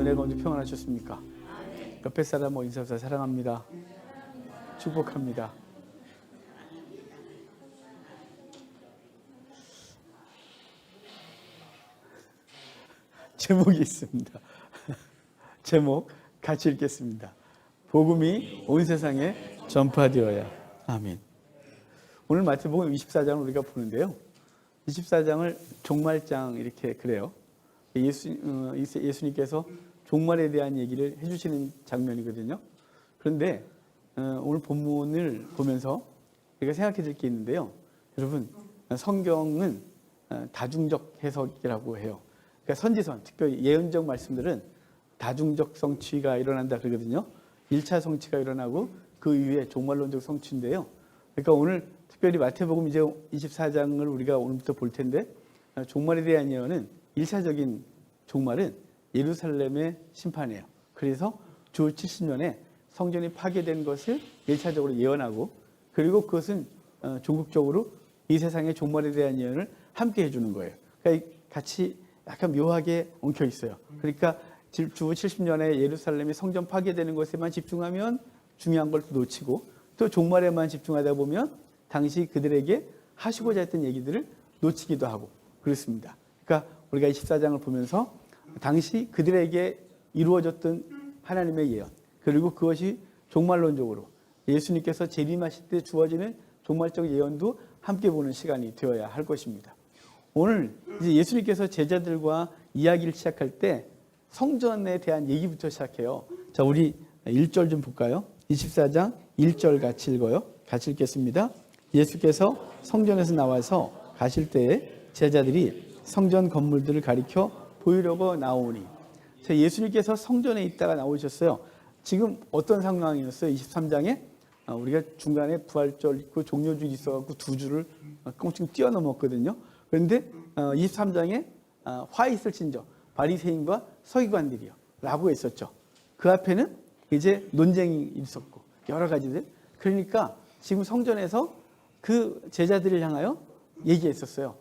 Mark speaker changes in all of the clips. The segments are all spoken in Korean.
Speaker 1: 은혜 가운데 평안하셨습니까? 옆에 사람 인사하세요. 사랑합니다. 축복합니다. 제목이 있습니다. 제목 같이 읽겠습니다. 복음이 온 세상에 전파되어야. 아멘. 오늘 마태복음 24장을 우리가 보는데요. 24장을 종말장 이렇게 그래요. 예수님께서 종말에 대한 얘기를 해주시는 장면이거든요. 그런데 오늘 본문을 보면서 우리가 생각해 줄 게 있는데요. 여러분, 성경은 다중적 해석이라고 해요. 그러니까 선지선, 특별히 예언적 말씀들은 다중적 성취가 일어난다 그러거든요. 1차 성취가 일어나고 그 이후에 종말론적 성취인데요. 그러니까 오늘 특별히 마태복음 이제 24장을 우리가 오늘부터 볼 텐데, 종말에 대한 예언은 1차적인 종말은 예루살렘의 심판이에요. 그래서 주 70년에 성전이 파괴된 것을 1차적으로 예언하고, 그리고 그것은 종국적으로 이 세상의 종말에 대한 예언을 함께 해주는 거예요. 그러니까 같이 약간 묘하게 엉켜 있어요. 그러니까 주 70년에 예루살렘이 성전 파괴되는 것에만 집중하면 중요한 걸 놓치고, 또 종말에만 집중하다 보면 당시 그들에게 하시고자 했던 얘기들을 놓치기도 하고 그렇습니다. 그러니까 우리가 24장을 보면서 당시 그들에게 이루어졌던 하나님의 예언, 그리고 그것이 종말론적으로 예수님께서 재림하실 때 주어지는 종말적 예언도 함께 보는 시간이 되어야 할 것입니다. 오늘 이제 예수님께서 제자들과 이야기를 시작할 때 성전에 대한 얘기부터 시작해요. 자, 우리 1절 좀 볼까요? 24장 1절 같이 읽어요. 같이 읽겠습니다. 예수께서 성전에서 나와서 가실 때에 제자들이 성전 건물들을 가리켜 보이려고 나오니. 예수님께서 성전에 있다가 나오셨어요. 지금 어떤 상황이었어요? 23장에 우리가 중간에 부활절 있고 종료줄 있어갖고 두 줄을 꽁충 뛰어넘었거든요. 그런데 23장에 화 있을진저 바리새인과 서기관들이요 라고 했었죠. 그 앞에는 이제 논쟁이 있었고 여러 가지들. 그러니까 지금 성전에서 그 제자들을 향하여 얘기했었어요.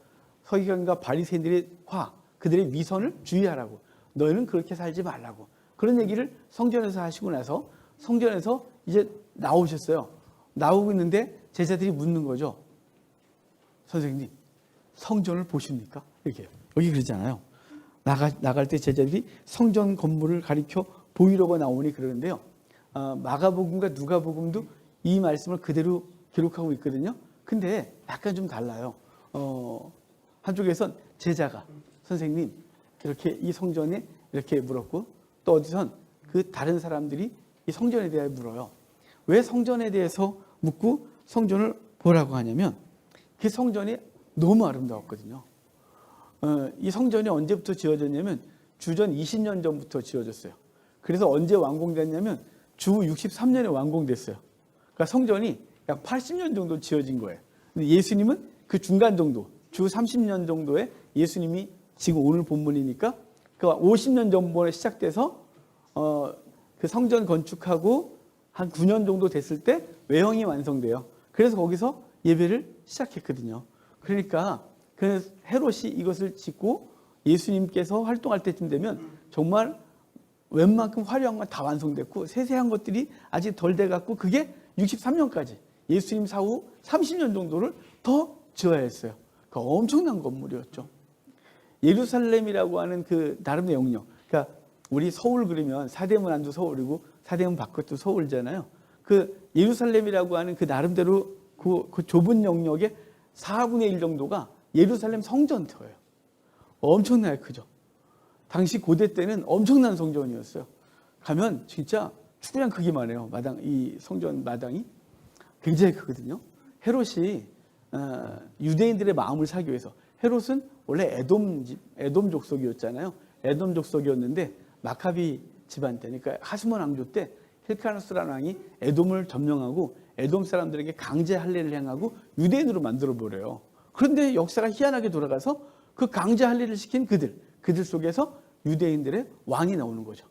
Speaker 1: 서기관과 바리새인들의 화, 그들의 위선을 주의하라고. 너희는 그렇게 살지 말라고. 그런 얘기를 성전에서 하시고 나서 성전에서 이제 나오셨어요. 나오고 있는데 제자들이 묻는 거죠. 선생님, 성전을 보십니까? 이렇게. 여기 그러잖아요. 나갈 때 제자들이 성전 건물을 가리켜 보이려고 나오니 그러는데요. 마가복음과 누가복음도 이 말씀을 그대로 기록하고 있거든요. 근데 약간 좀 달라요. 한쪽에선 제자가 선생님 이렇게 이 성전에 이렇게 물었고, 또 어디선 그 다른 사람들이 이 성전에 대해 물어요. 왜 성전에 대해서 묻고 성전을 보라고 하냐면 그 성전이 너무 아름다웠거든요. 이 성전이 언제부터 지어졌냐면 주전 20년 전부터 지어졌어요. 그래서 언제 완공됐냐면 주 63년에 완공됐어요. 그러니까 성전이 약 80년 정도 지어진 거예요. 근데 예수님은 그 중간 정도, 주 30년 정도에 예수님이 지금 오늘 본문이니까 그 50년 전부터 시작돼서 그 성전 건축하고 한 9년 정도 됐을 때 외형이 완성돼요. 그래서 거기서 예배를 시작했거든요. 그러니까 그 헤롯이 이것을 짓고 예수님께서 활동할 때쯤 되면 정말 웬만큼 화려한 건 다 완성됐고 세세한 것들이 아직 덜 돼갖고 그게 63년까지 예수님 사후 30년 정도를 더 지어야 했어요. 그 엄청난 건물이었죠. 예루살렘이라고 하는 그 나름의 영역. 그러니까 우리 서울 그러면 사대문 안도 서울이고 사대문 바깥도 서울이잖아요. 그 예루살렘이라고 하는 그 나름대로 그 좁은 영역의 4분의 1 정도가 예루살렘 성전터예요. 엄청나게 크죠. 당시 고대 때는 엄청난 성전이었어요. 가면 진짜 축구장 크기만 해요. 이 성전 마당이 굉장히 크거든요. 헤롯이 유대인들의 마음을 사기 위해서, 헤롯은 원래 에돔 족속이었잖아요. 에돔 족속이었는데 마카비 집안 때, 그러니까 하스몬 왕조 때 힐카누스라는 왕이 에돔을 점령하고 에돔 사람들에게 강제 할례를 행하고 유대인으로 만들어 버려요. 그런데 역사가 희한하게 돌아가서 그 강제 할례를 시킨 그들 속에서 유대인들의 왕이 나오는 거죠.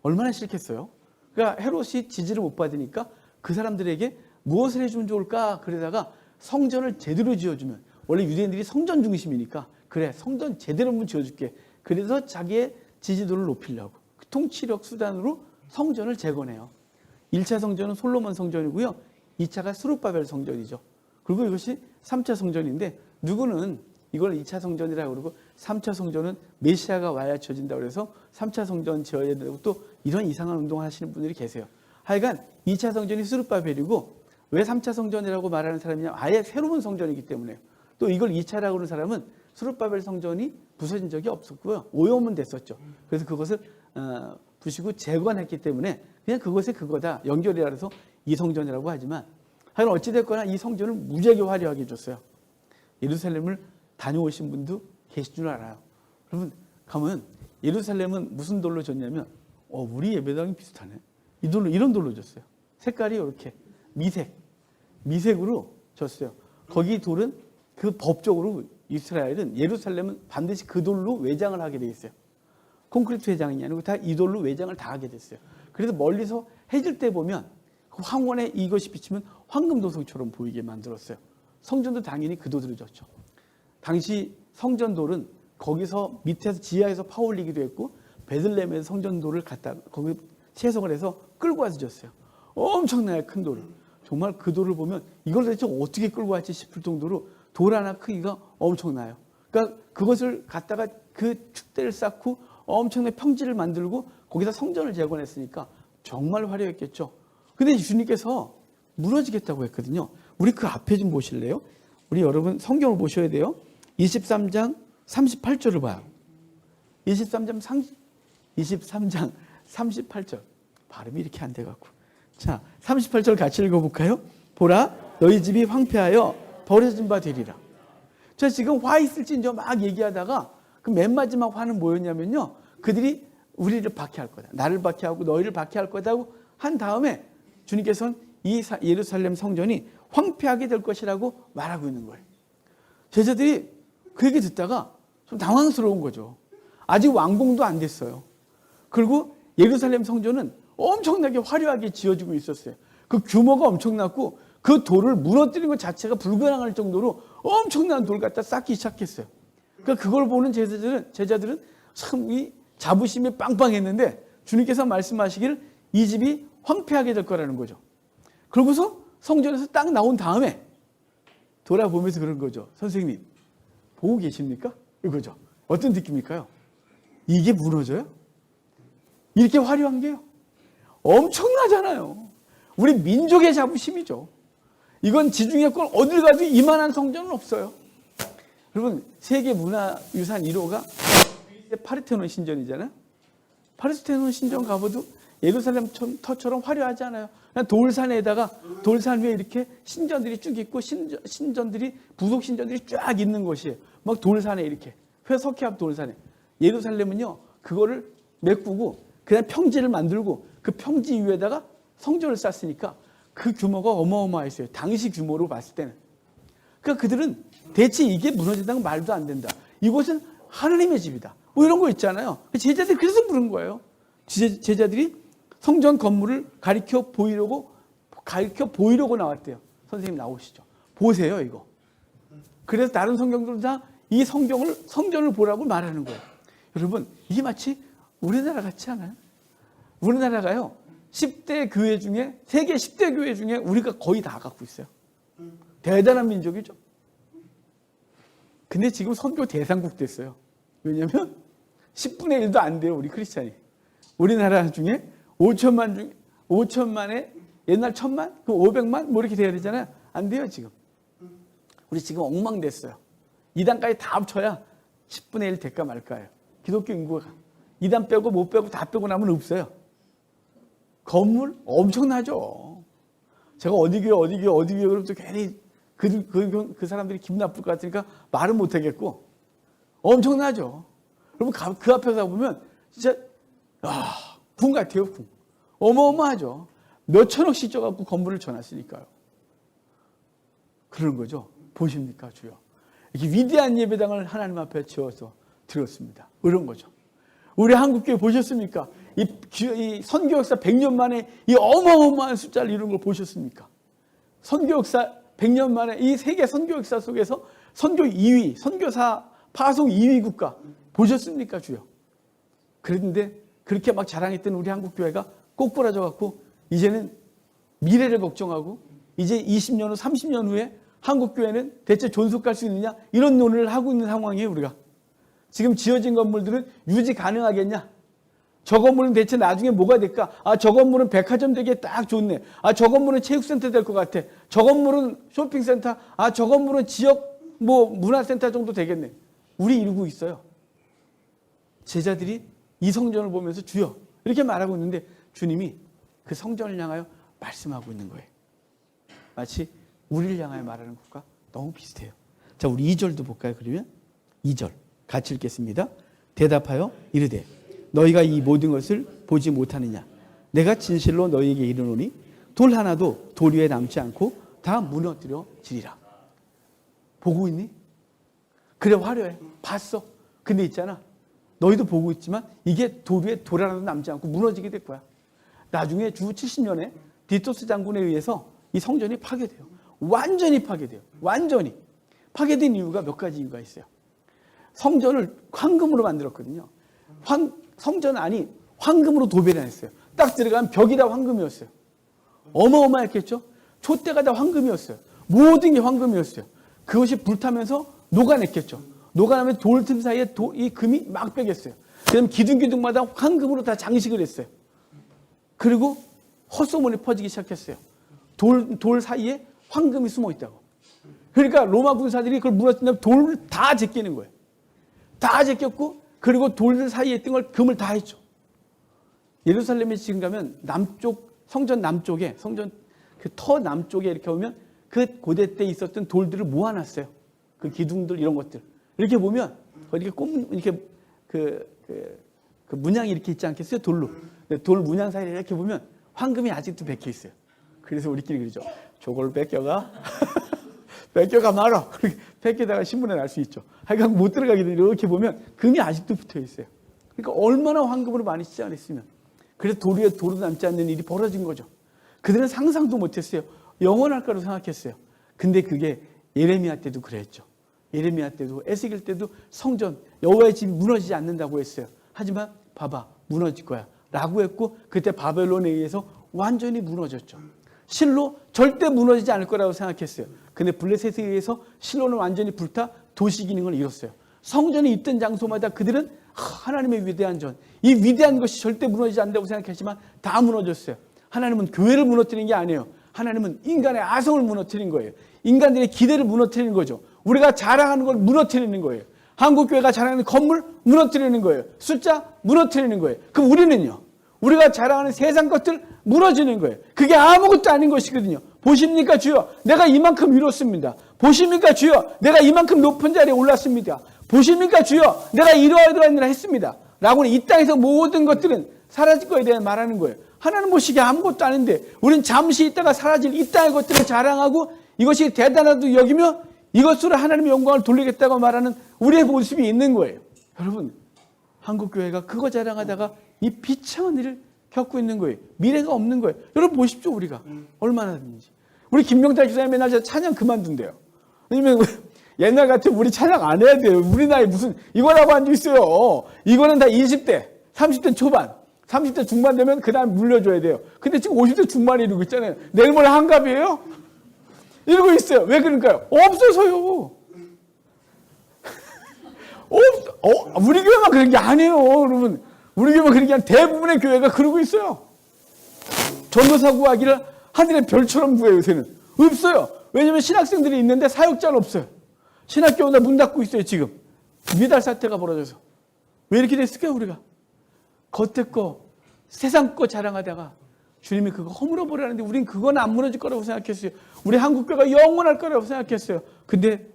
Speaker 1: 얼마나 싫겠어요? 그러니까 헤롯이 지지를 못 받으니까 그 사람들에게 무엇을 해주면 좋을까? 그러다가 성전을 제대로 지어주면, 원래 유대인들이 성전 중심이니까 그래 성전 제대로 한번 지어줄게. 그래서 자기의 지지도를 높이려고 통치력 수단으로 성전을 재건해요. 1차 성전은 솔로몬 성전이고요. 2차가 스룹바벨 성전이죠. 그리고 이것이 3차 성전인데 누구는 이걸 2차 성전이라고 그러고 3차 성전은 메시아가 와야 지어진다고 그래서 3차 성전 지어야 되고 또 이런 이상한 운동을 하시는 분들이 계세요. 하여간 2차 성전이 스룹바벨이고 왜 3차 성전이라고 말하는 사람이냐, 아예 새로운 성전이기 때문에. 또 이걸 2차라고 하는 사람은 스룹바벨 성전이 부서진 적이 없었고요. 오염은 됐었죠. 그래서 그것을 부시고 재건했기 때문에 그냥 그것에 그거다, 연결이라 해서 이 성전이라고 하지만 하여간 어찌됐거나 이 성전을 무지하게 화려하게 해줬어요. 예루살렘을 다녀오신 분도 계실 줄 알아요. 여러분 가면 예루살렘은 무슨 돌로 졌냐면 우리 예배당이 비슷하네. 이 돌로, 이런 돌로 졌어요. 색깔이 이렇게 미색으로 졌어요. 거기 돌은 그 법적으로 이스라엘은, 예루살렘은 반드시 그 돌로 외장을 하게 돼 있어요. 콘크리트 외장이 아니고 다 이 돌로 외장을 다 하게 됐어요. 그래서 멀리서 해질 때 보면 그 황혼에 이것이 비치면 황금도성처럼 보이게 만들었어요. 성전도 당연히 그 돌로 졌죠. 당시 성전돌은 거기서 밑에서 지하에서 파올리기도 했고 베들레헴에서 성전돌을 갖다 거기 채석을 해서 끌고 와서 졌어요. 엄청나게 큰 돌을. 정말 그 돌을 보면 이걸 대체 어떻게 끌고 왔지 싶을 정도로 돌 하나 크기가 엄청나요. 그러니까 그것을 갖다가 그 축대를 쌓고 엄청나게 평지를 만들고 거기다 성전을 재건했으니까 정말 화려했겠죠. 근데 주님께서 무너지겠다고 했거든요. 우리 그 앞에 좀 보실래요? 우리 여러분 성경을 보셔야 돼요. 23장 38절을 봐요. 23장 38절. 발음이 이렇게 안 돼갖고. 자, 38절 같이 읽어볼까요? 보라, 너희 집이 황폐하여 버려진 바 되리라. 자, 지금 화 있을진저 막 얘기하다가 그 맨 마지막 화는 뭐였냐면요. 그들이 우리를 박해할 거다. 나를 박해하고 너희를 박해할 거다고 한 다음에 주님께서는 이 예루살렘 성전이 황폐하게 될 것이라고 말하고 있는 거예요. 제자들이 그 얘기 듣다가 좀 당황스러운 거죠. 아직 완공도 안 됐어요. 그리고 예루살렘 성전은 엄청나게 화려하게 지어지고 있었어요. 그 규모가 엄청났고 그 돌을 무너뜨리는 것 자체가 불가능할 정도로 엄청난 돌 갖다 쌓기 시작했어요. 그러니까 그걸 보는 제자들은 참 이 자부심이 빵빵했는데 주님께서 말씀하시기를 이 집이 황폐하게 될 거라는 거죠. 그러고서 성전에서 딱 나온 다음에 돌아보면서 그런 거죠. 선생님, 보고 계십니까? 이거죠. 어떤 느낌일까요? 이게 무너져요? 이렇게 화려한 게요? 엄청나잖아요. 우리 민족의 자부심이죠. 이건 지중해 권 어딜 가도 이만한 성전은 없어요. 여러분, 세계문화유산 1호가 파르테논 신전이잖아요. 파르테논 신전 가봐도 예루살렘 터처럼 화려하지 않아요. 그냥 돌산에다가 돌산 위에 이렇게 신전들이 쭉 있고 신전들이 부속 신전들이 쫙 있는 곳이에요. 막 돌산에 이렇게 석회 앞 돌산에. 예루살렘은요 그거를 메꾸고 그냥 평지를 만들고 그 평지 위에다가 성전을 쌓았으니까 그 규모가 어마어마했어요. 당시 규모로 봤을 때는. 그러니까 그들은 대체 이게 무너진다는 말도 안 된다. 이곳은 하나님의 집이다. 뭐 이런 거 있잖아요. 제자들이 그래서 부른 거예요. 제자들이 성전 건물을 가리켜 보이려고 나왔대요. 선생님 나오시죠. 보세요 이거. 그래서 다른 성경들은 다 이 성전을 보라고 말하는 거예요. 여러분 이게 마치 우리나라 같지 않아요? 우리나라가요 10대 교회 중에 세계 10대 교회 중에 우리가 거의 다 갖고 있어요. 대단한 민족이죠. 근데 지금 선교 대상국 됐어요. 왜냐하면 10분의 1도 안 돼요. 우리 크리스찬이. 우리나라 중에 5천만에 옛날 1,000만? 그 500만? 뭐 이렇게 돼야 되잖아요. 안 돼요 지금. 우리 지금 엉망됐어요. 2단까지 다 합쳐야 10분의 1 될까 말까요. 기독교 인구가 2단 빼고 못 빼고 다 빼고 나면 없어요. 건물 엄청나죠. 제가 어디 교회 그러면 또 괜히 그 사람들이 기분 나쁠 것 같으니까 말은 못 하겠고 엄청나죠. 여러분 그 앞에서 보면 진짜 궁 같아요. 궁. 어마어마하죠. 몇 천억씩 쪄갖고 건물을 쳐놨으니까요. 그러는 거죠. 보십니까 주여. 이렇게 위대한 예배당을 하나님 앞에 지어서 드렸습니다. 이런 거죠. 우리 한국교회 보셨습니까? 이 선교 역사 100년 만에 이 어마어마한 숫자를 이룬 걸 보셨습니까? 선교 역사 100년 만에 이 세계 선교 역사 속에서 선교 2위, 선교사 파송 2위 국가 보셨습니까 주여? 그런데 그렇게 막 자랑했던 우리 한국교회가 꼬꾸라져 갖고 이제는 미래를 걱정하고 이제 20년 후 30년 후에 한국교회는 대체 존속할 수 있느냐 이런 논의를 하고 있는 상황이에요. 우리가 지금 지어진 건물들은 유지 가능하겠냐, 저 건물은 대체 나중에 뭐가 될까, 저 건물은 백화점 되기에 딱 좋네, 저 건물은 체육센터 될 것 같아, 저 건물은 쇼핑센터, 저 건물은 지역 문화센터 정도 되겠네. 우리 이러고 있어요. 제자들이 이 성전을 보면서 주여 이렇게 말하고 있는데 주님이 그 성전을 향하여 말씀하고 있는 거예요. 마치 우리를 향하여 말하는 것과 너무 비슷해요. 자, 우리 2절도 볼까요? 그러면 2절 같이 읽겠습니다. 대답하여 이르되 너희가 이 모든 것을 보지 못하느냐? 내가 진실로 너희에게 이르노니 돌 하나도 돌 위에 남지 않고 다 무너뜨려지리라. 보고 있니? 그래, 화려해. 봤어. 근데 있잖아, 너희도 보고 있지만 이게 돌 위에 돌 하나도 남지 않고 무너지게 될 거야. 나중에 주 70년에 디토스 장군에 의해서 이 성전이 파괴돼요. 완전히 파괴돼요. 완전히. 파괴된 이유가 몇 가지 이유가 있어요. 성전을 황금으로 만들었거든요. 성전 안이 황금으로 도배를 했어요. 딱 들어가면 벽이 다 황금이었어요. 어마어마했겠죠? 촛대가 다 황금이었어요. 모든 게 황금이었어요. 그것이 불타면서 녹아냈겠죠. 녹아나면 돌 틈 사이에 이 금이 막 빼겠어요. 그럼 기둥기둥마다 황금으로 다 장식을 했어요. 그리고 헛소문이 퍼지기 시작했어요. 돌 사이에 황금이 숨어 있다고. 그러니까 로마 군사들이 그걸 물었는데 돌을 다 제끼는 거예요. 다 제꼈고, 그리고 돌들 사이에 있던 걸 금을 다 했죠. 예루살렘에 지금 가면 남쪽, 성전 남쪽에, 성전 그 터 남쪽에 이렇게 보면 그 고대 때 있었던 돌들을 모아놨어요. 그 기둥들 이런 것들. 이렇게 보면 이렇게 그 문양이 이렇게 있지 않겠어요? 돌로. 돌 문양 사이에 이렇게 보면 황금이 아직도 박혀 있어요. 그래서 우리끼리 그러죠. 저걸 뺏겨가? 뺏겨가 말아. 뺏겨다가 신문에 날 수 있죠. 하여간 못 들어가게 되는데 이렇게 보면 금이 아직도 붙어 있어요. 그러니까 얼마나 황금으로 많이 시장했으면. 그래서 돌 위에 돌도 남지 않는 일이 벌어진 거죠. 그들은 상상도 못했어요. 영원할 거라고 생각했어요. 근데 그게 예레미야 때도 그랬죠. 예레미야 때도, 에스겔 때도 성전, 여호와의 집이 무너지지 않는다고 했어요. 하지만 봐봐, 무너질 거야 라고 했고, 그때 바벨론에 의해서 완전히 무너졌죠. 실로 절대 무너지지 않을 거라고 생각했어요. 근데 블레셋에 의해서 실로는 완전히 불타 도시 기능을 잃었어요. 성전이 있던 장소마다 그들은 하나님의 위대한 전, 이 위대한 것이 절대 무너지지 않는다고 생각했지만 다 무너졌어요. 하나님은 교회를 무너뜨린 게 아니에요. 하나님은 인간의 아성을 무너뜨린 거예요. 인간들의 기대를 무너뜨리는 거죠. 우리가 자랑하는 걸 무너뜨리는 거예요. 한국교회가 자랑하는 건물 무너뜨리는 거예요. 숫자 무너뜨리는 거예요. 그럼 우리는요? 우리가 자랑하는 세상 것들 무너지는 거예요. 그게 아무것도 아닌 것이거든요. 보십니까 주여, 내가 이만큼 이뤘습니다. 보십니까 주여, 내가 이만큼 높은 자리에 올랐습니다. 보십니까 주여, 내가 이러이러한 일을 했습니다. 라고는 이 땅에서 모든 것들은 사라질 거에 대해 말하는 거예요. 하나님 보시기에 아무것도 아닌데 우린 잠시 있다가 사라질 이 땅의 것들을 자랑하고 이것이 대단하다고 여기며 이것으로 하나님의 영광을 돌리겠다고 말하는 우리의 모습이 있는 거예요. 여러분, 한국교회가 그거 자랑하다가 이 비참한 일을 겪고 있는 거예요. 미래가 없는 거예요. 여러분 보십시오. 우리가 얼마나 되는지. 우리 김명달 기사님 맨날 찬양 그만둔대요. 왜냐면 옛날 같으면 우리 찬양 안 해야 돼요. 우리 나이 무슨 이거라고 앉아 있어요. 이거는 다 20대, 30대 초반, 30대 중반 되면 그 다음 물려줘야 돼요. 근데 지금 50대 중반에 이러고 있잖아요. 내일 모레 한갑이에요? 이러고 있어요. 왜 그럴까요? 없어서요. 우리 교회만 그런 게 아니에요. 여러분, 우리 교회만 그런 게 아니라 대부분의 교회가 그러고 있어요. 전도사 구하기를 하늘의 별처럼 구해요. 요새는 없어요. 왜냐하면 신학생들이 있는데 사역자는 없어요. 신학교나 문 닫고 있어요. 지금 미달 사태가 벌어져서. 왜 이렇게 됐을까요? 우리가 겉에 거 세상 거 자랑하다가 주님이 그거 허물어 버리는데 우린 그건 안 무너질 거라고 생각했어요. 우리 한국교회가 영원할 거라고 생각했어요. 근데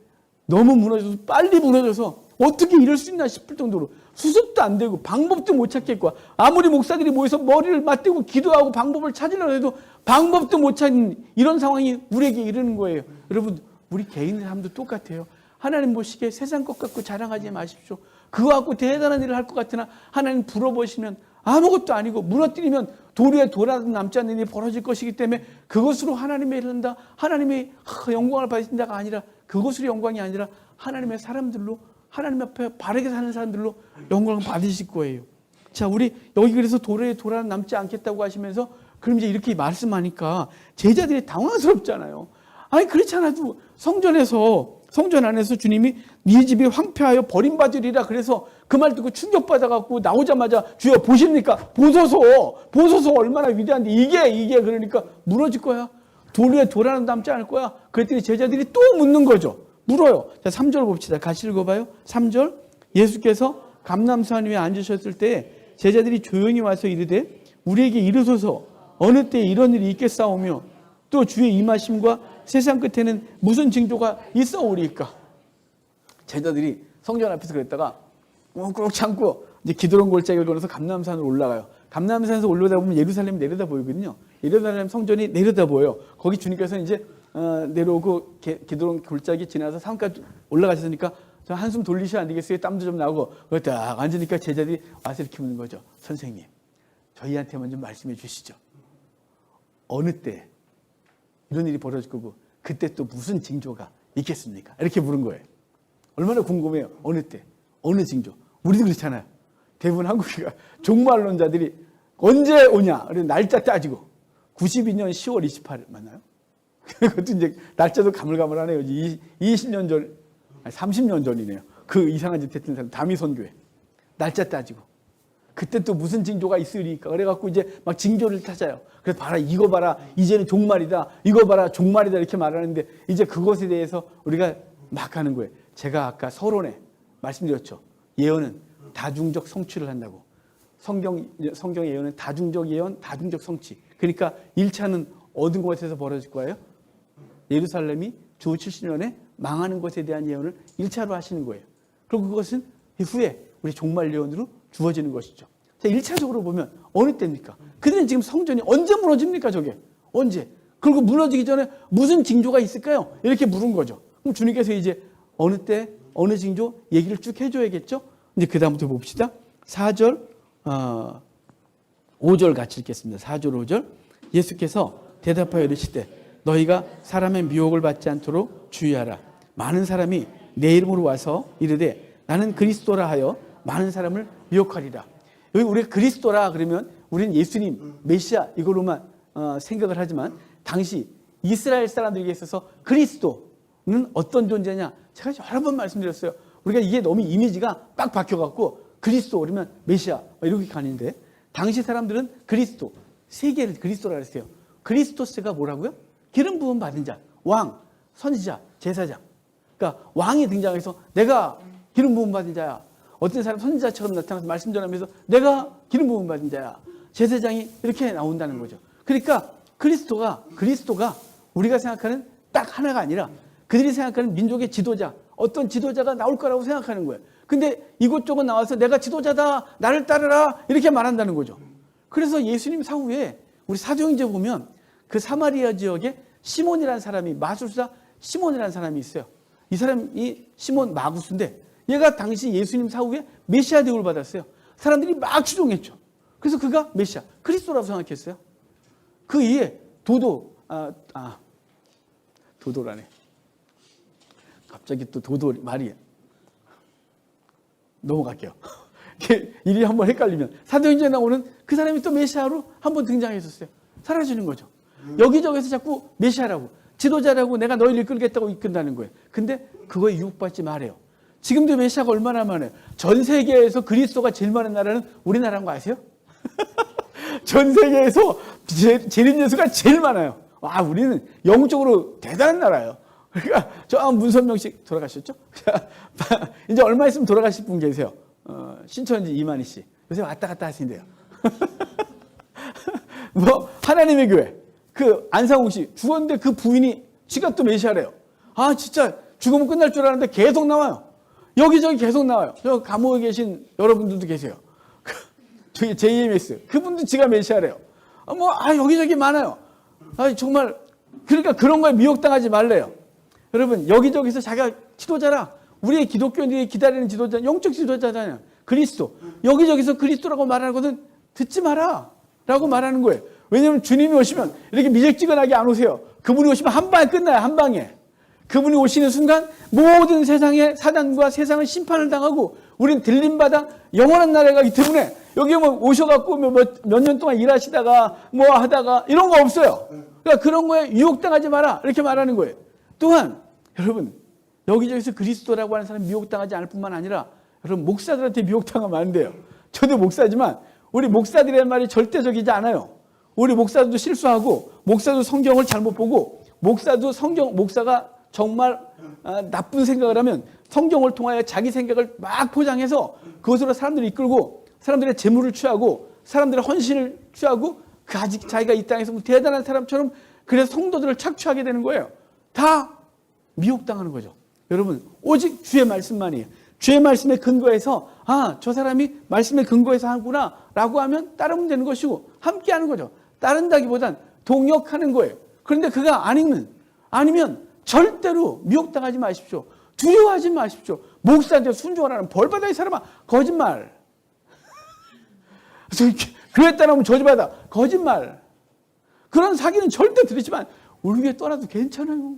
Speaker 1: 너무 무너져서 빨리 무너져서 어떻게 이럴 수 있나 싶을 정도로 수습도 안 되고 방법도 못 찾겠고, 아무리 목사들이 모여서 머리를 맞대고 기도하고 방법을 찾으려고 해도 방법도 못 찾는 이런 상황이 우리에게 이르는 거예요. 여러분, 우리 개인의 삶도 똑같아요. 하나님 보시기에 세상 것 갖고 자랑하지 마십시오. 그거 갖고 대단한 일을 할 것 같으나 하나님 불어보시면 아무것도 아니고 무너뜨리면 돌 위에 돌아도 남지 않는 일이 벌어질 것이기 때문에 그것으로 하나님의 일을 한다, 하나님의 영광을 받으신다가 아니라, 그것으로 영광이 아니라 하나님의 사람들로, 하나님 앞에 바르게 사는 사람들로 영광을 받으실 거예요. 자, 우리 여기 그래서 도래에 도라는 남지 않겠다고 하시면서 그럼 이제 이렇게 말씀하니까 제자들이 당황스럽잖아요. 아니, 그렇지 않아도 성전 안에서 주님이 네 집이 황폐하여 버림받으리라 그래서 그 말 듣고 충격받아갖고 나오자마자 주여 보십니까? 보소서 얼마나 위대한데 이게 그러니까 무너질 거야. 돌 위에 도라는 남지 않을 거야. 그랬더니 제자들이 또 묻는 거죠. 물어요. 자, 3절 봅시다. 같이 읽어봐요. 3절. 예수께서 감람산 위에 앉으셨을 때 제자들이 조용히 와서 이르되 우리에게 이르소서 어느 때에 이런 일이 있겠사오며 또 주의 임하심과 세상 끝에는 무슨 징조가 있어오리까? 제자들이 성전 앞에서 그랬다가 꾹꾹 참고 이제 기드론 골짜기를 걸어서 감람산으로 올라가요. 감람산에서 올라다 보면 예루살렘이 내려다 보이거든요. 예루살렘 성전이 내려다 보여요. 거기 주님께서 이제 내려오고 기드론 골짜기 지나서 산까지 올라가셨으니까 저 한숨 돌리셔야 안 되겠어요? 땀도 좀 나고 딱 앉으니까 제자들이 와서 이렇게 묻는 거죠. 선생님, 저희한테만 좀 말씀해 주시죠. 어느 때 이런 일이 벌어질 거고 그때 또 무슨 징조가 있겠습니까? 이렇게 물은 거예요. 얼마나 궁금해요. 어느 때, 어느 징조. 우리도 그렇잖아요. 대부분 한국이가 종말론자들이 언제 오냐? 날짜 따지고 92년 10월 28일 맞나요? 그것도 이제 날짜도 가물가물하네요. 20년 전, 아니 30년 전이네요. 그 이상한 짓 했던 사람 다미선교회 날짜 따지고 그때 또 무슨 징조가 있으리까 그래갖고 이제 막 징조를 찾아요. 그래서 봐라 이거 봐라 이제는 종말이다 이거 봐라 종말이다 이렇게 말하는데 이제 그것에 대해서 우리가 막 하는 거예요. 제가 아까 서론에 말씀드렸죠. 예언은 다중적 성취를 한다고. 성경의 예언은 다중적 예언, 다중적 성취. 그러니까 1차는 어떤 곳에서 벌어질 거예요? 예루살렘이 주 70년에 망하는 것에 대한 예언을 1차로 하시는 거예요. 그리고 그것은 후에 우리 종말 예언으로 주어지는 것이죠. 자, 1차적으로 보면 어느 때입니까? 그들은 지금 성전이 언제 무너집니까? 저게 언제? 그리고 무너지기 전에 무슨 징조가 있을까요? 이렇게 물은 거죠. 그럼 주님께서 이제 어느 때 어느 징조 얘기를 쭉 해줘야겠죠. 이제 그 다음부터 봅시다. 4절 5절 같이 읽겠습니다. 4절 5절. 예수께서 대답하여 이르시되 너희가 사람의 미혹을 받지 않도록 주의하라. 많은 사람이 내 이름으로 와서 이르되 나는 그리스도라 하여 많은 사람을 미혹하리라. 여기 우리가 그리스도라 그러면 우리는 예수님 메시아 이걸로만 생각을 하지만 당시 이스라엘 사람들에게 있어서 그리스도는 어떤 존재냐 제가 여러 번 말씀드렸어요. 우리가 이게 너무 이미지가 빡 박혀갖고 그리스도 그러면 메시아 이렇게 가는데 당시 사람들은 그리스도 세 개를 그리스도라 그랬어요. 그리스토스가 뭐라고요? 기름 부음 받은 자, 왕, 선지자, 제사장. 그러니까 왕이 등장해서 내가 기름 부음 받은 자야. 어떤 사람 선지자처럼 나타나서 말씀 전하면서 내가 기름 부음 받은 자야. 제사장이 이렇게 나온다는 거죠. 그러니까 그리스도가 우리가 생각하는 딱 하나가 아니라 그들이 생각하는 민족의 지도자, 어떤 지도자가 나올 거라고 생각하는 거예요. 근데 이곳저곳 나와서 내가 지도자다, 나를 따르라 이렇게 말한다는 거죠. 그래서 예수님 사후에 우리 사도행전 보면 그 사마리아 지역에 시몬이라는 사람이 마술사 시몬이라는 사람이 있어요. 이 사람이 시몬 마구스인데 얘가 당시 예수님 사후에 메시아 대우를 받았어요. 사람들이 막 추종했죠. 그래서 그가 메시아, 그리스도라고 생각했어요. 그 이에 도도라네. 갑자기 또 도도 말이 넘어갈게요. 일이 한번 헷갈리면 사도행전에 나오는 그 사람이 또 메시아로 한번 등장했었어요. 사라지는 거죠. 여기저기서 자꾸 메시아라고 지도자라고 내가 너희를 이끌겠다고 이끈다는 거예요. 근데 그거에 유혹받지 말아요. 지금도 메시아가 얼마나 많아요. 전 세계에서 그리스도가 제일 많은 나라는 우리나라인 거 아세요? 전 세계에서 재림 예수가 제일 많아요. 우리는 영적으로 대단한 나라예요. 그러니까 저 문선명 씨 돌아가셨죠? 이제 얼마 있으면 돌아가실 분 계세요. 신천지 이만희 씨. 요새 왔다 갔다 하신대요. 하나님의 교회. 그 안상홍 씨 죽었는데 그 부인이 지가 또 메시아래요. 진짜 죽으면 끝날 줄 알았는데 계속 나와요. 여기저기 계속 나와요. 저 감옥에 계신 여러분들도 계세요. 저기 JMS 그분도 지가 메시아래요. 여기저기 많아요. 정말 그러니까 그런 거에 미혹당하지 말래요. 여러분 여기저기서 자기가 지도자라. 우리의 기독교인들이 기다리는 지도자 영적 지도자잖아요. 그리스도. 여기저기서 그리스도라고 말하는 것은 듣지 마라 라고 말하는 거예요. 왜냐하면 주님이 오시면 이렇게 미적지근하게 안 오세요. 그분이 오시면 한 방에 끝나요. 한 방에. 그분이 오시는 순간 모든 세상의 사단과 세상은 심판을 당하고 우린 들림받아 영원한 나라에 가기 때문에 여기 뭐 오셔갖고 몇 년 동안 일하시다가 뭐 하다가 이런 거 없어요. 그러니까 그런 거에 유혹당하지 마라 이렇게 말하는 거예요. 또한 여러분 여기저기서 그리스도라고 하는 사람이 미혹당하지 않을 뿐만 아니라 여러분 목사들한테 미혹당하면 안 돼요. 저도 목사지만 우리 목사들의 말이 절대적이지 않아요. 우리 목사들도 실수하고 목사도 성경을 잘못 보고 목사가 정말 나쁜 생각을 하면 성경을 통하여 자기 생각을 막 포장해서 그것으로 사람들을 이끌고 사람들의 재물을 취하고 사람들의 헌신을 취하고 아직 자기가 이 땅에서 대단한 사람처럼 그래서 성도들을 착취하게 되는 거예요. 다 미혹당하는 거죠. 여러분 오직 주의 말씀만이에요. 주의 말씀에 근거해서 저 사람이 말씀에 근거해서 하구나 라고 하면 따르면 되는 것이고 함께 하는 거죠. 따른다기보단 동역하는 거예요. 그런데 그가 아니면 절대로 미혹당하지 마십시오. 두려워하지 마십시오. 목사한테 순종하라는 벌받아 이 사람아. 거짓말. 교회 따라오면 저주받아. 거짓말. 그런 사기는 절대 들으시면 우리 교회 떠나도 괜찮아요.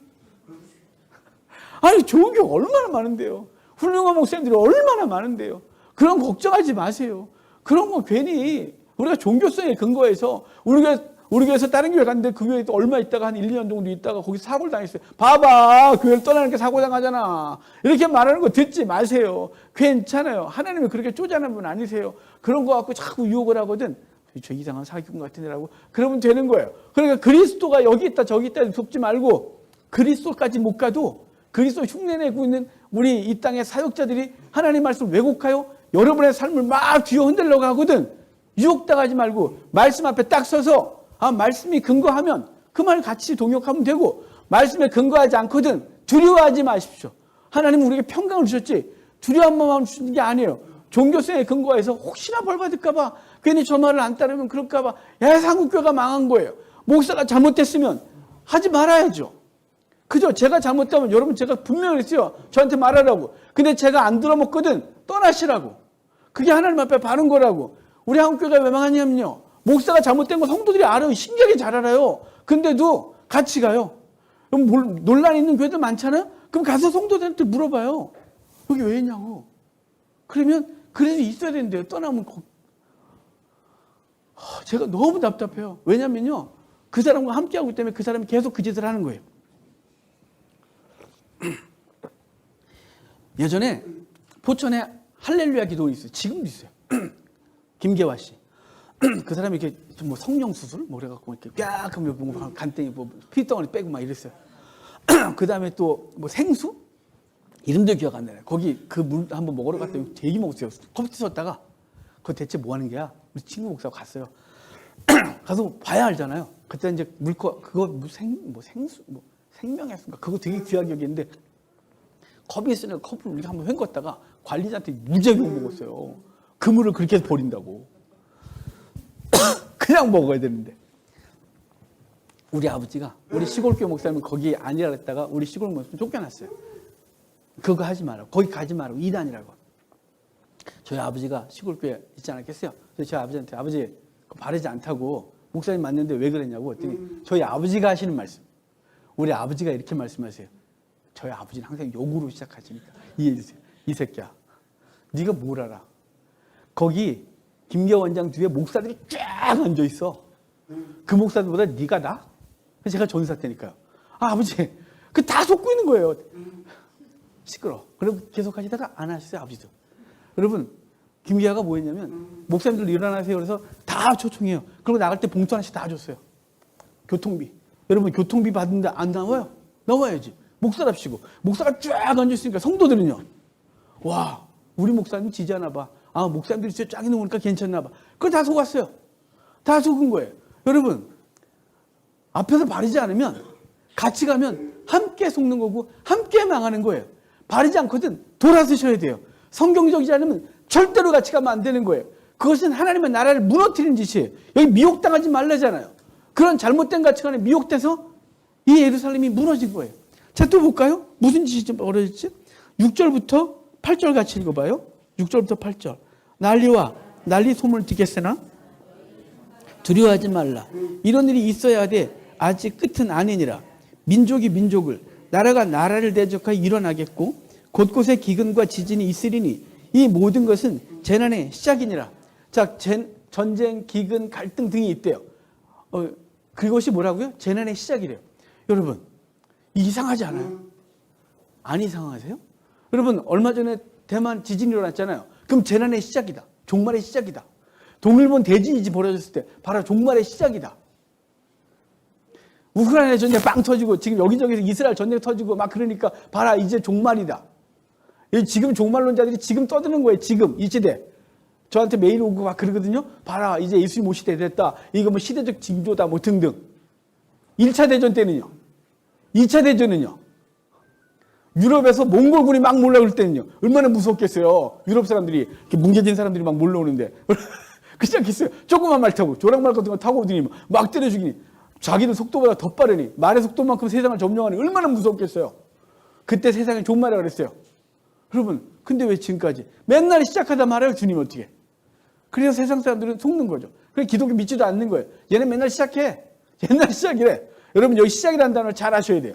Speaker 1: 아니 좋은 교회 얼마나 많은데요. 훌륭한 목사님들이 얼마나 많은데요. 그런 걱정하지 마세요. 그런 거 괜히 우리가 종교성에 근거해서 우리 교회에서 다른 교회 갔는데 그 교회에 또 얼마 있다가 한 1, 2년 정도 있다가 거기 사고를 당했어요. 봐봐 교회를 떠나는 게 사고 당하잖아. 이렇게 말하는 거 듣지 마세요. 괜찮아요. 하나님이 그렇게 쪼잔한 분 아니세요. 그런 거 갖고 자꾸 유혹을 하거든. 저 이상한 사기꾼 같은 애라고 그러면 되는 거예요. 그러니까 그리스도가 여기 있다 저기 있다 속지 말고 그리스도까지 못 가도 그리스도 흉내내고 있는 우리 이 땅의 사역자들이 하나님 말씀을 왜곡하여 여러분의 삶을 막 뒤로 흔들려고 하거든. 유혹당하지 말고 말씀 앞에 딱 서서 말씀이 근거하면 그 말 같이 동역하면 되고 말씀에 근거하지 않거든 두려워하지 마십시오. 하나님은 우리에게 평강을 주셨지 두려운 마음을 주시는 게 아니에요. 종교성에 근거해서 혹시나 벌 받을까 봐 괜히 저 말을 안 따르면 그럴까 봐 한국교회가 망한 거예요. 목사가 잘못됐으면 하지 말아야죠. 그죠? 제가 잘못하면 여러분 제가 분명히 했어요. 저한테 말하라고. 근데 제가 안 들어먹거든. 떠나시라고. 그게 하나님 앞에 바른 거라고. 우리 한국교회가 왜 망하냐면요. 목사가 잘못된 거 성도들이 알아요. 신기하게 잘 알아요. 근데도 같이 가요. 그럼 논란 있는 교회들 많잖아요. 그럼 가서 성도들한테 물어봐요. 여기 왜 있냐고. 그러면 그래서 있어야 되는데요. 떠나면 제가 너무 답답해요. 왜냐면요. 그 사람과 함께하고 있기 때문에 그 사람이 계속 그 짓을 하는 거예요. 예전에 포천에 할렐루야 기도원이 있어요. 지금도 있어요. 김계화 씨. 그 사람이 이렇게 뭐 성령 수술 뭐 그래갖고 이렇게 깍 하면 여기 간땡이 뭐 피덩어리 빼고 막 이랬어요. 그 다음에 또 뭐 생수? 이름도 기억 안 나요. 거기 그 물 한번 먹으러 갔더니 되게 먹었어요. 컵 씻었다가 그거 대체 뭐 하는 게야? 우리 친구 목사가 갔어요. 가서 봐야 알잖아요. 그때 이제 물컵 그거 생수 뭐 생명했습니까? 그거 되게 귀하게 여기는데 컵이 있으니까 컵을 우리가 한번 헹궜다가 관리자한테 무지하게 먹었어요. 그 물을 그렇게 해서 버린다고. 그냥 먹어야 되는데. 우리 아버지가 우리 시골교회 목사님은 거기 아니라 했다가 우리 시골 목사님 쫓겨났어요. 그거 하지 말라고. 거기 가지 말라고. 이단이라고. 저희 아버지가 시골교회 있지 않았겠어요? 그래서 저희 아버지한테 아버지 그거 바르지 않다고 목사님 맞는데 왜 그랬냐고 했더니 저희 아버지가 하시는 말씀. 우리 아버지가 이렇게 말씀하세요. 저희 아버지는 항상 욕으로 시작하시니까 이해해주세요. 이 새끼야. 네가 뭘 알아. 거기 김계 원장 뒤에 목사들이 쫙 앉아있어. 그 목사들보다 네가 나? 제가 전사 때니까요. 아버지 그 다 속고 있는 거예요. 시끄러. 그리고 계속 하시다가 안 하셨어요. 아버지도. 여러분 김계화가 뭐 했냐면 목사님들 일어나세요. 그래서 다 초청해요. 그리고 나갈 때 봉투 하나씩 다 줬어요. 교통비. 여러분 교통비 받는데 안 나와요? 나와야지. 목사랍시고 목사가 쫙 앉아있으니까 성도들은요. 와 우리 목사님 지지하나 봐. 목사님들이 진짜 쫙 있는 거니까 괜찮나 봐. 그걸 다 속았어요. 다 속은 거예요. 여러분 앞에서 바르지 않으면 같이 가면 함께 속는 거고 함께 망하는 거예요. 바르지 않거든 돌아서셔야 돼요. 성경적이지 않으면 절대로 같이 가면 안 되는 거예요. 그것은 하나님의 나라를 무너뜨리는 짓이에요. 여기 미혹당하지 말라잖아요. 그런 잘못된 가치관에 미혹돼서 이 예루살렘이 무너진 거예요. 자, 또 볼까요? 무슨 짓이 좀 어려졌지? 6절부터 8절 같이 읽어봐요. 6절부터 8절. 난리 소문을 듣겠으나 두려워하지 말라. 이런 일이 있어야 돼. 아직 끝은 아니니라. 민족이 민족을 나라가 나라를 대적하여 일어나겠고 곳곳에 기근과 지진이 있으리니 이 모든 것은 재난의 시작이니라. 자, 전쟁, 기근, 갈등 등이 있대요. 그것이 뭐라고요? 재난의 시작이래요. 여러분, 이상하지 않아요? 안 이상하세요? 여러분, 얼마 전에 대만 지진이 일어났잖아요. 그럼 재난의 시작이다. 종말의 시작이다. 동일본 대지진이 벌어졌을 때 바로 종말의 시작이다. 우크라이나 전쟁 빵 터지고 지금 여기저기서 이스라엘 전쟁 터지고 막 그러니까 봐라 이제 종말이다. 지금 종말론자들이 지금 떠드는 거예요. 지금 이 시대. 저한테 메일 오고 막 그러거든요. 봐라 이제 예수님 오 시대 됐다. 이거 뭐 시대적 징조다 뭐 등등. 1차 대전 때는요. 2차 대전은요. 유럽에서 몽골군이 막 몰려올 때는요. 얼마나 무섭겠어요. 유럽 사람들이 이렇게 뭉개진 사람들이 막 몰려오는데 그렇겠어요. 조그만 말 타고 조랑말 같은 거 타고 오더니 막 때려 죽이니 자기들 속도보다 더 빠르니 말의 속도만큼 세상을 점령하니 얼마나 무섭겠어요. 그때 세상에 종말이라 그랬어요. 여러분 근데 왜 지금까지 맨날 시작하다 말아요. 주님 어떻게. 그래서 세상 사람들은 속는 거죠. 그래서 기독교 믿지도 않는 거예요. 얘는 맨날 시작해. 옛날 시작이래. 여러분 여기 시작이라는 단어를 잘 아셔야 돼요.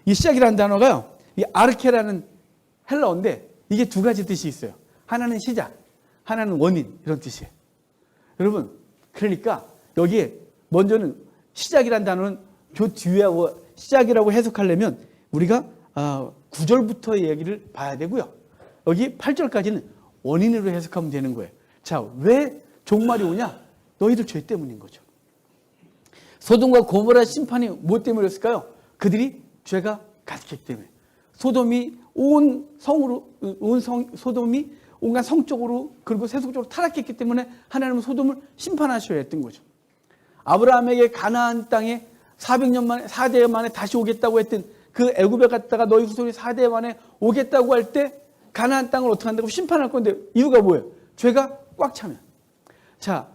Speaker 1: 이 시작이라는 단어가요. 이 아르케라는 헬라어인데 이게 두 가지 뜻이 있어요. 하나는 시작, 하나는 원인 이런 뜻이에요. 여러분 그러니까 여기에 먼저는 시작이라는 단어는 그 뒤에 시작이라고 해석하려면 우리가 9절부터 얘기를 봐야 되고요. 여기 8절까지는 원인으로 해석하면 되는 거예요. 자, 왜 종말이 오냐? 너희들 죄 때문인 거죠. 소돔과 고모라 심판이 뭐 때문이었을까요? 그들이 죄가 가득했기 때문에. 소돔이 소돔이 온갖 성적으로 그리고 세속적으로 타락했기 때문에 하나님은 소돔을 심판하셔야 했던 거죠. 아브라함에게 가나안 땅에 400년 만에 4대 만에 다시 오겠다고 했던 그 애굽에 갔다가 너희 후손이 4대 만에 오겠다고 할 때 가나안 땅을 어떻게 한다고 심판할 건데 이유가 뭐예요? 죄가 꽉 차면. 자,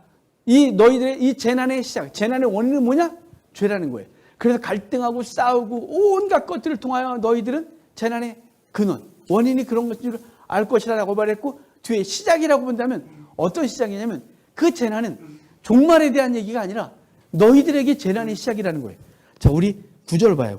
Speaker 1: 이 너희들의 이 재난의 시작, 재난의 원인은 뭐냐? 죄라는 거예요. 그래서 갈등하고 싸우고 온갖 것들을 통하여 너희들은 재난의 근원, 원인이 그런 것을 알 것이라고 말했고 뒤에 시작이라고 본다면 어떤 시작이냐면 그 재난은 종말에 대한 얘기가 아니라 너희들에게 재난의 시작이라는 거예요. 자, 우리 9절 봐요.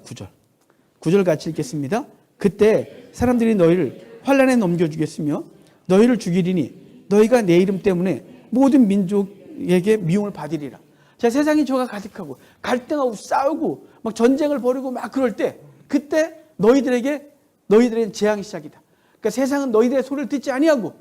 Speaker 1: 9절 같이 읽겠습니다. 그때 사람들이 너희를 환난에 넘겨주겠으며 너희를 죽이리니 너희가 내 이름 때문에 모든 민족에게 미움을 받으리라. 자, 세상이 죄가 가득하고 갈등하고 싸우고 막 전쟁을 벌이고 막 그럴 때 그때 너희들의 재앙이 시작이다. 그러니까 세상은 너희들의 소리를 듣지 아니하고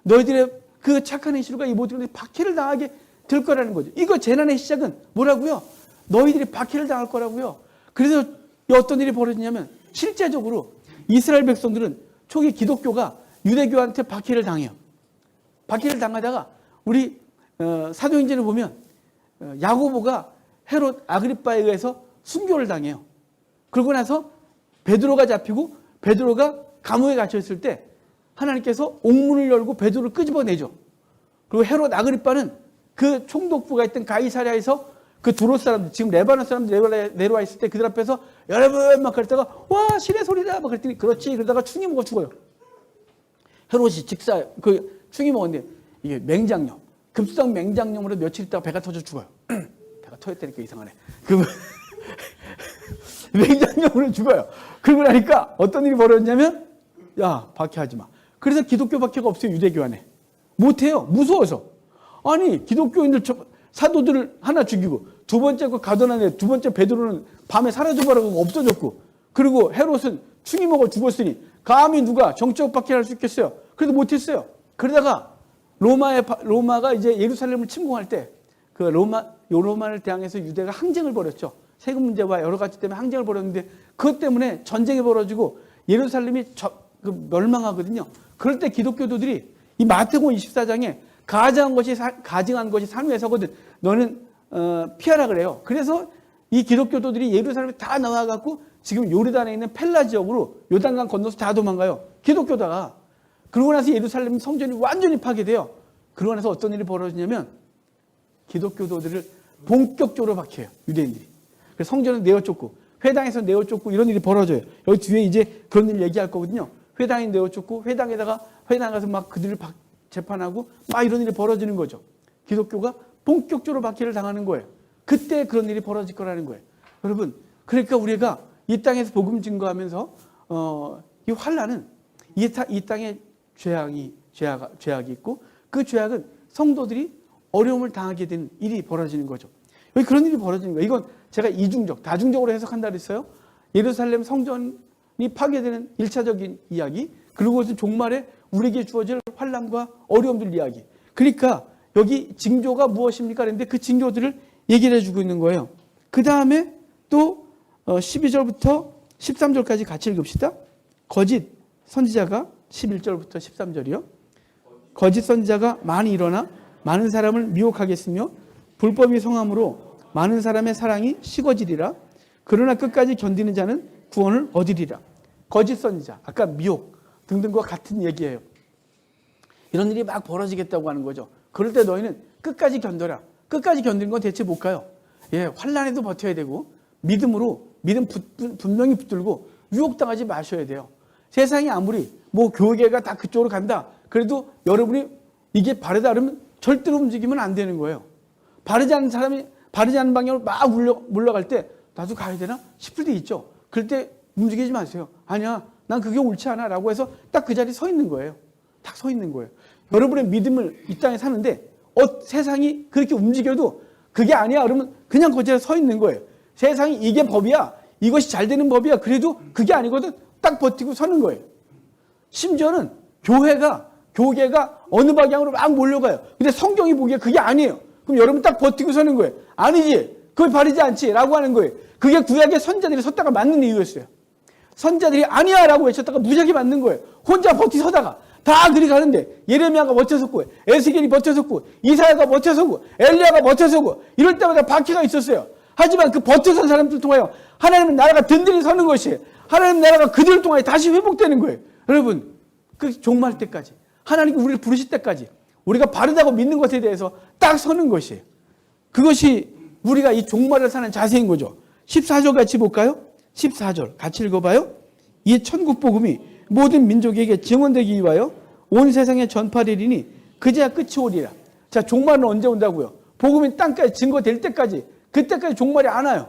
Speaker 1: 너희들의 그 착한 행실과 이 모든 것들이 박해를 당하게 될 거라는 거죠. 이거 재난의 시작은 뭐라고요? 너희들이 박해를 당할 거라고요. 그래서 어떤 일이 벌어지냐면 실제적으로 이스라엘 백성들은 초기 기독교가 유대교한테 박해를 당해요. 박해를 당하다가 우리 사도행전을 보면 야고보가 헤롯 아그리빠에 의해서 순교를 당해요. 그러고 나서 베드로가 잡히고 베드로가 감옥에 갇혀있을 때 하나님께서 옥문을 열고 베드로를 끄집어내죠. 그리고 헤롯 아그리빠는 그 총독부가 있던 가이사랴에서 그 두로 사람들, 지금 레바논 사람들 내려와 있을 때 그들 앞에서 여러분 막 그랬다가 와 신의 소리다 막 그랬더니 그렇지 그러다가 충이 먹어 죽어요. 헤롯이 충이 먹었는데 이게 맹장염, 급성 맹장염으로 며칠 있다가 배가 터져 죽어요. 배가 터졌다니까 이상하네. 맹장염으로 죽어요. 그러고 나니까 어떤 일이 벌어졌냐면 야 박해하지 마. 그래서 기독교 박해가 없어요. 유대교 안에. 못해요. 무서워서. 아니 기독교인들 사도들을 하나 죽이고 두 번째 거 가둬놨는데 두 번째 베드로는 밤에 사라져버리고 없어졌고 그리고 헤롯은 충이 먹어 죽었으니 감히 누가 정적 박해를 할 수 있겠어요. 그래도 못했어요. 그러다가 로마가 이제 예루살렘을 침공할 때 그 로마를 대항해서 유대가 항쟁을 벌였죠. 세금 문제와 여러 가지 때문에 항쟁을 벌였는데 그것 때문에 전쟁이 벌어지고 예루살렘이 멸망하거든요. 그럴 때 기독교도들이 이 마태복음 24장에 가증한 것이 산후의 서거든 너는 피하라 그래요. 그래서 이 기독교도들이 예루살렘에 다 나와갖고 지금 요르단에 있는 펠라 지역으로 요단강 건너서 다 도망가요. 기독교다가. 그러고 나서 예루살렘 성전이 완전히 파괴돼요. 그러고 나서 어떤 일이 벌어지냐면 기독교도들을 본격적으로 박해요. 유대인들이. 그래서 성전을 내어쫓고 회당에서 내어쫓고 이런 일이 벌어져요. 여기 뒤에 이제 그런 일 얘기할 거거든요. 회당에 내어쫓고 회당 가서 막 그들을 재판하고 막 이런 일이 벌어지는 거죠. 기독교가 본격적으로 박해를 당하는 거예요. 그때 그런 일이 벌어질 거라는 거예요. 여러분, 그러니까 우리가 이 땅에서 복음 증거하면서 이 환난은 이 땅의 재앙이 죄악이 있고 그 죄악은 성도들이 어려움을 당하게 되는 일이 벌어지는 거죠. 여기 그런 일이 벌어지는 거예요. 이건 제가 이중적, 다중적으로 해석한다 그랬어요. 예루살렘 성전이 파괴되는 1차적인 이야기, 그리고 그것은 종말에 우리에게 주어질 환난과 어려움들 이야기. 그러니까 여기 징조가 무엇입니까? 그런데 그 징조들을 얘기를 해주고 있는 거예요. 그 다음에 또 12절부터 13절까지 같이 읽읍시다. 거짓 선지자가 11절부터 13절이요. 거짓 선지자가 많이 일어나 많은 사람을 미혹하겠으며 불법이 성함으로 많은 사람의 사랑이 식어지리라. 그러나 끝까지 견디는 자는 구원을 얻으리라. 거짓 선지자, 아까 미혹 등등과 같은 얘기예요. 이런 일이 막 벌어지겠다고 하는 거죠. 그럴 때 너희는 끝까지 견뎌라. 끝까지 견디는 건 대체 뭘까요? 환난에도 버텨야 되고 믿음 분명히 붙들고 유혹당하지 마셔야 돼요. 세상이 아무리 교회가 다 그쪽으로 간다. 그래도 여러분이 이게 바르다 그러면 절대로 움직이면 안 되는 거예요. 바르지 않은 사람이 바르지 않은 방향으로 막 물러갈 때 나도 가야 되나 싶을 때 있죠. 그럴 때 움직이지 마세요. 아니야, 난 그게 옳지 않아 라고 해서 딱 그 자리에 서 있는 거예요. 딱 서 있는 거예요. 여러분의 믿음을 이 땅에 사는데 세상이 그렇게 움직여도 그게 아니야 그러면 그냥 그 자리에 서 있는 거예요. 세상이 이게 법이야, 이것이 잘 되는 법이야, 그래도 그게 아니거든. 딱 버티고 서는 거예요. 심지어는 교계가 어느 방향으로 막 몰려가요. 근데 성경이 보기에 그게 아니에요. 그럼 여러분 딱 버티고 서는 거예요. 아니지, 그걸 바르지 않지 라고 하는 거예요. 그게 구약의 선자들이 섰다가 맞는 이유였어요. 선자들이 아니야 라고 외쳤다가 무지하게 맞는 거예요. 혼자 버티 서다가 다 그리 가는데 예레미야가 버텨섰고 에스겔이 버텨섰고 이사야가 버텨서고 엘리야가 버텨서고 이럴 때마다 박해가 있었어요. 하지만 그 버텨선 사람들 통하여 하나님의 나라가 든든히 서는 것이, 하나님의 나라가 그들을 통하여 다시 회복되는 거예요. 여러분, 그 종말 때까지 하나님이 우리를 부르실 때까지 우리가 바르다고 믿는 것에 대해서 딱 서는 것이에요. 그것이 우리가 이 종말을 사는 자세인 거죠. 14절 같이 볼까요? 14절 같이 읽어봐요. 이 천국 복음이 모든 민족에게 증언되기 위하여 온 세상에 전파되리니 그제야 끝이 오리라. 자, 종말은 언제 온다고요? 복음이 땅까지 증거될 때까지, 그때까지 종말이 안 와요.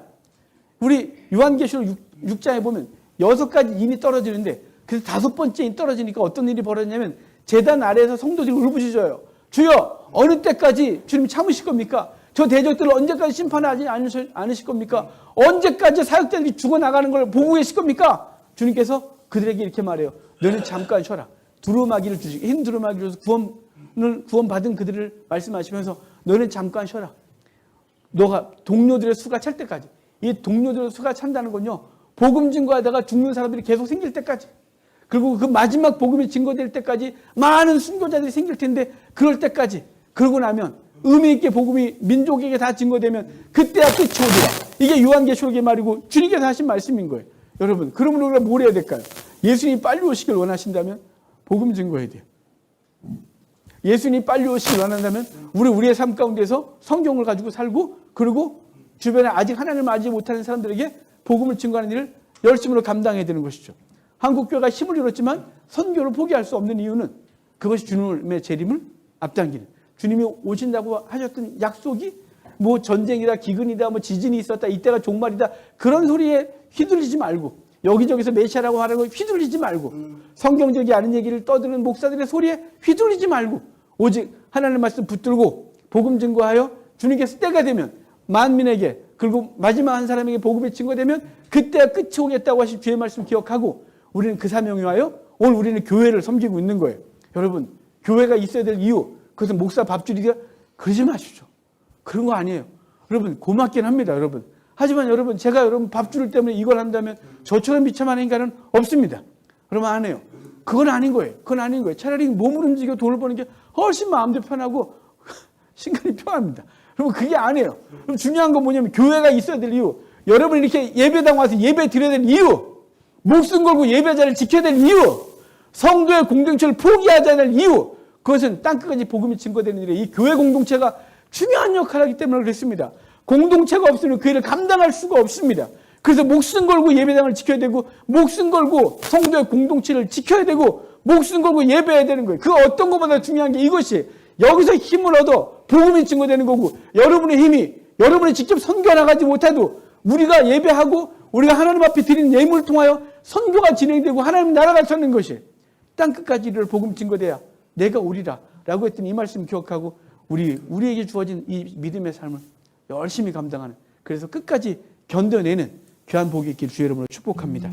Speaker 1: 우리 요한계시록 6장에 보면 6가지 인이 떨어지는데 그래서 5번째 인 떨어지니까 어떤 일이 벌어지냐면 제단 아래에서 성도들이 울부짖어요. 주여, 어느 때까지 주님 참으실 겁니까? 저 대적들을 언제까지 심판하지 않으실 겁니까? 언제까지 사역자들이 죽어나가는 걸 보고 계실 겁니까? 주님께서 그들에게 이렇게 말해요. 너는 잠깐 쉬어라. 두루마기를 주시고 흰 두루마기를 줘서 구원받은 그들을 말씀하시면서 너는 잠깐 쉬어라. 너가 동료들의 수가 찰 때까지. 이 동료들의 수가 찬다는 건요, 복음 증거하다가 죽는 사람들이 계속 생길 때까지, 그리고 그 마지막 복음이 증거될 때까지 많은 순교자들이 생길 텐데 그럴 때까지, 그러고 나면 의미 있게 복음이 민족에게 다 증거되면 그때야 끝이 오리라. 이게 요한계시록의 말이고 주님께서 하신 말씀인 거예요. 여러분, 그러면 우리가 뭘 해야 될까요? 예수님이 빨리 오시길 원하신다면 복음 증거해야 돼요. 예수님이 빨리 오시길 원한다면 우리의 삶 가운데서 성경을 가지고 살고, 그리고 주변에 아직 하나님을 알지 못하는 사람들에게 복음을 증거하는 일을 열심으로 감당해야 되는 것이죠. 한국교회가 힘을 잃었지만 선교를 포기할 수 없는 이유는 그것이 주님의 재림을 앞당기는, 주님이 오신다고 하셨던 약속이 전쟁이다, 기근이다, 지진이 있었다, 이때가 종말이다, 그런 소리에 휘둘리지 말고, 여기저기서 메시아라고 하는 거 휘둘리지 말고, 성경적이 아는 얘기를 떠드는 목사들의 소리에 휘둘리지 말고, 오직 하나님의 말씀 붙들고 복음 증거하여 주님께서 때가 되면 만민에게, 그리고 마지막 한 사람에게 복음이 증거되면 그때가 끝이 오겠다고 하신 주의 말씀 기억하고 우리는 그 사명에 와요. 오늘 우리는 교회를 섬기고 있는 거예요. 여러분, 교회가 있어야 될 이유, 그것은 목사 밥줄이가, 그러지 마십시오. 그런 거 아니에요. 여러분, 고맙긴 합니다. 여러분. 하지만 여러분, 제가 여러분 밥줄 때문에 이걸 한다면 저처럼 비참한 인간은 없습니다. 그러면 안 해요. 그건 아닌 거예요. 그건 아닌 거예요. 차라리 몸을 움직여 돈을 버는 게 훨씬 마음도 편하고 신간이 편합니다. 여러분, 그게 아니에요. 그럼 중요한 건 뭐냐면 교회가 있어야 될 이유, 여러분이 이렇게 예배당 와서 예배 드려야 될 이유, 목숨 걸고 예배자를 지켜야 될 이유, 성도의 공동체를 포기하지 않을 이유, 그것은 땅끝까지 복음이 증거되는 일에 이 교회 공동체가 중요한 역할을 하기 때문에 그렇습니다. 공동체가 없으면 그 일을 감당할 수가 없습니다. 그래서 목숨 걸고 예배당을 지켜야 되고, 목숨 걸고 성도의 공동체를 지켜야 되고, 목숨 걸고 예배해야 되는 거예요. 그 어떤 것보다 중요한 게 이것이, 여기서 힘을 얻어 복음이 증거되는 거고, 여러분의 힘이, 여러분이 직접 선교나가지 못해도 우리가 예배하고 우리가 하나님 앞에 드리는 예물을 통하여 선교가 진행되고 하나님 나라가 서는 것이 땅끝까지 이를 복음 증거돼야 내가 오리라 라고 했더니 이 말씀 기억하고 우리에게 주어진 이 믿음의 삶을 열심히 감당하는, 그래서 끝까지 견뎌내는 귀한 복이 있기를 주 여러분을 축복합니다.